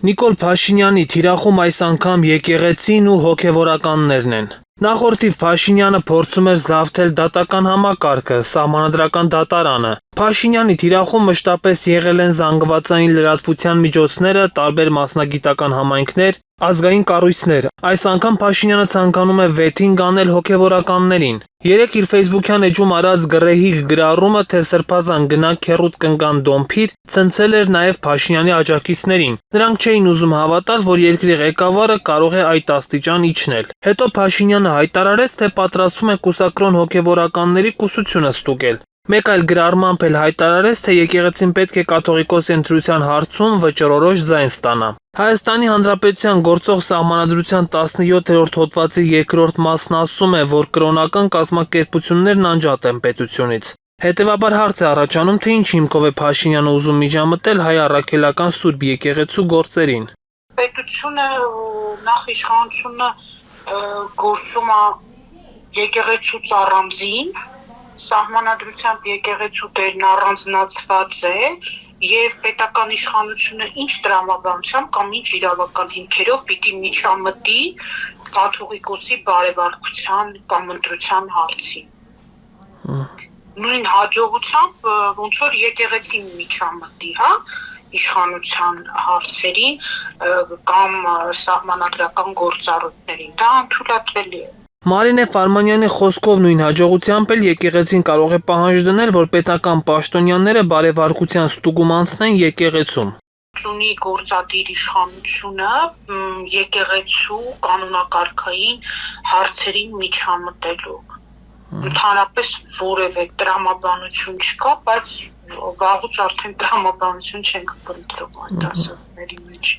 Նիկոլ Փաշինյանի թիրախում այս անգամ եկեղեցին ու հոգևորականներն են։ Նախորդիվ Փաշինյանը փորձում էր զավթել դատական համակարգը, սահմանադրական դատարանը։ Փաշինյանի թիրախում մշտապես եղել են զանգվածային լրատվության միջոցները, տարբեր մասնագիտական համայնքներ, ազգային կառույցներ։ Այս անգամ Փաշինյանը ցանկանում է վեթինգ անել հոգևորականներին։ Երեկ իր ֆեյսբուքյան էջում արած գռեհիկ գրառումը, թե սրբազան գնա քեռուդ կնկան դոմփիր, ցնցել էր նաև Փաշինյանի աջակիցներին։ Նրանք չէին ուզում հավատալ, որ երկրի ղեկավարը կարող է այդ աստիճան իջնել։ Հետո Փաշինյանը հայտարարեց, թե պատրաստվում է կուսակրոն հոգևորականների կուսությունը ստուգել։ Մեկ այլ գրառմամբ էլ հայտարարեց, թե եկեղեցին պետք է կաթողիկոսի ընտրության հարցում վճռորոշ ձայն ստանա։ Հայաստանի Հանրապետության գործող սահմանադրության 17-րդ հոդվածի 2-րդ մասն ասում է, որ կրոնական կազմակերպություններն անջատ են պետությունից։ Հետևաբար հարց է առաջանում, թե ինչ հիմքով է Փաշինյանը ուզում միջամտել հայ առաքելական Սուրբ եկեղեցու գործերին։ Պետությունը նախ իշխանությունը գործում է եկեղեցու առանձին, սահմանադրությամբ եկեղեցու դերն առանձնացված է եւ պետական իշխանությունը ինչ տրամաբանությամբ կամ ինչ իրավական հիմքերով պիտի միջամտի կաթողիկոսի բարեվարկության կամ ընտրության հարցին։ Նույն հաջողությամբ ոնց որ եկեղեցին միջամտի, իշխանության հարցերին կամ սահմանադրական գործառույթներին, դա անթույլատրելի է։ Մարինե Ֆարմանյանի խոսքով նույն հաջողությամբ էլ եկեղեցին կարող է պահանջ դնել, որ պետական պաշտոնյաները բարեվարկության ստուգում անցնեն եկեղեցում։ Ունի գործադիր իշխանությունը եկեղեցու կանոնակարգային հարցերին միջամտելու։ Ընդհանրապես որևէ տրամաբանություն չկա, բայց վաղուց արդեն տրամաբանություն չենք փնտրում այդ ասածների մեջ։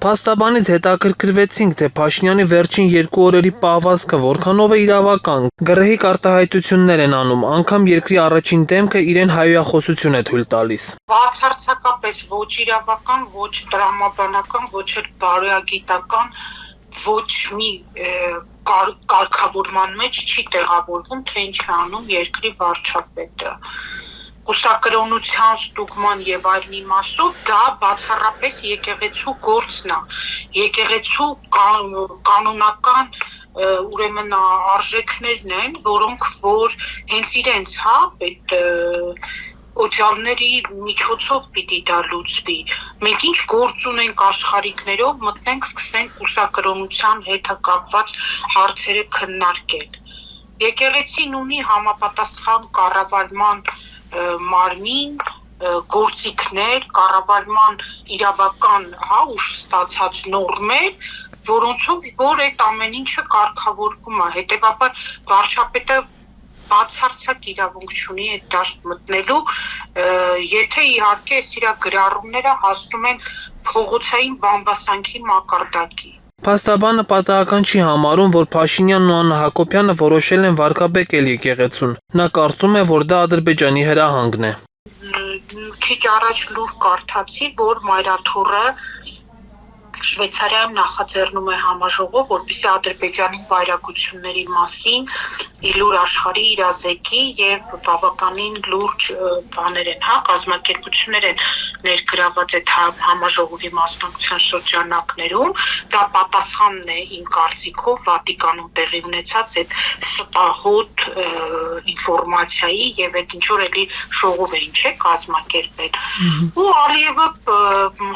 Փաստաբանից հետաքրքրվեցինք, թե Փաշինյանի վերջին 2 օրերի պահվածքը որքանով է իրավական։ Գռեհիկ արտահայտություններ են անում, անգամ երկրի առաջին դեմքը իրեն հայոյախոսություն է թույլ տալիս։ Բացարձակապես ոչ իրավական, ոչ տրամաբանական, ոչ էլ բարոյագիտական, ոչ մի կարգավորման մեջ չի տեղավորվում, թե ինչ է անում երկրի վարչապետը։ Կուսակրոնության ստուգման եւ այլն իմաստով դա բացառապես եկեղեցու գործն է։ Եկեղեցու կանոնական ուրեմն արժեքներն են, որոնք որ հենց իրենց, այդ օջալների միջոցով պիտի դա լուծվի։ Մենք ինչ գործ ունենք աշխարհիկներով, մտնենք սկսենք կուսակրոնության հետ կապված հարցերը քննարկել։ Եկեղեցին ունի համապատասխան կառավարման մարմին, գործիքներ, կառավարման իրավական ուժ ստացած նորմեր, որոնցով որ այդ ամեն ինչը կարգավորվում է։ Հետևաբար վարչապետը բացարձակ իրավունք չունի այդ դաշտ մտնելու, եթե իհարկե իր գրառումները հասնում են փողոցային բամբասանքի մակարդակի։ Փաստաբանը պատահական չի համարում, որ Փաշինյանն ու Աննա Հակոբյանը որոշել են վարկաբեկել եկեղեցուն։ Նա կարծում է, որ դա Ադրբեջանի հրահանգն է։ Քիչ առաջ լուր կարդացի, որ Մայրաթոռը Շվեյցարիայում նախաձեռնում է համաժողով, որպեսզի Ադրբեջանի վայրագությունների մասին լուր աշխարհի իրազեկի եւ բավականին լուրջ բաներ են, կազմակերպություններ են ներգրաված այդ համաժողովի մասնակցության շրջանակներում։ Դա պատասխանն է իմ կարծիքով Վատիկանում տեղի ունեցած այդ ստահոդ ինֆորմացիայի եւ այդ ինչ որ էլի ժողով էին կազմակերպել։ Ու Ալիևը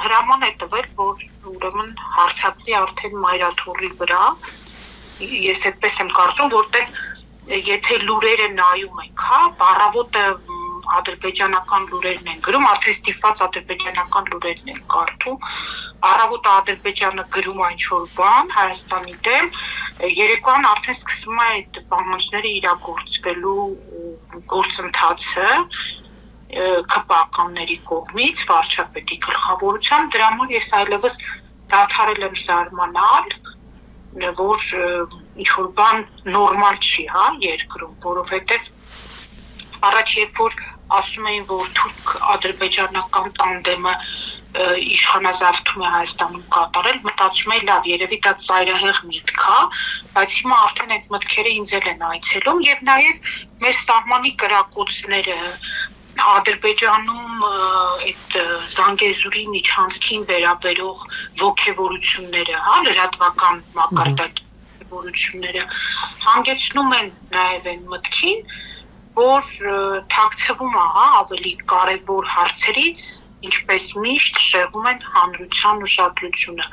հրաման է տվել, որ ուրեմն հարցակվի արդեն Մայրաթոռի վրա։ Ես այդպես եմ կարծում, որտեղ եթե լուրերը նայում ենք, բառավոտը ադրբեջանական լուրերն են գրում, արդեն ստիպված ադրբեջանական լուրերն են կարդում, առավոտը Ադրբեջանը գրում այն ինչ-որ բան Հայաստանի դեմ, երեկոյան արդեն սկսում է այդ պահանջները իրագործվելու գործընթացը ԿՊԱ-ականների կողմից, վարչապետի գլխավորությամբ, դրա համար ես այլևս դադարել եմ զարմանալ, որ ինչ-որ բան նորմալ չի, երկրում, որովհետև առաջ երբ որ ասում էին, որ թուրք-ադրբեջանական տանդեմը իշխանազավթում է Հայաստանում կատարել, մտածում էի լավ, երևի դա ծայրահեղ միտք է, բայց հիմա արդեն այդ մտքերը ինձ էլ են այցելում եւ նաեւ մեր սահմանի կրակոցները Ադրբեջանում այդ Զանգեզուրի միջանցքին վերաբերող ողջավորությունները, լրատվական մակարդակի ողջավորությունները հանգեցնում են նաև այն մտքին, որ թաքցվում է, ավելի կարևոր հարցերից, ինչպես միշտ շեղում են հանրության ուշադրությունը։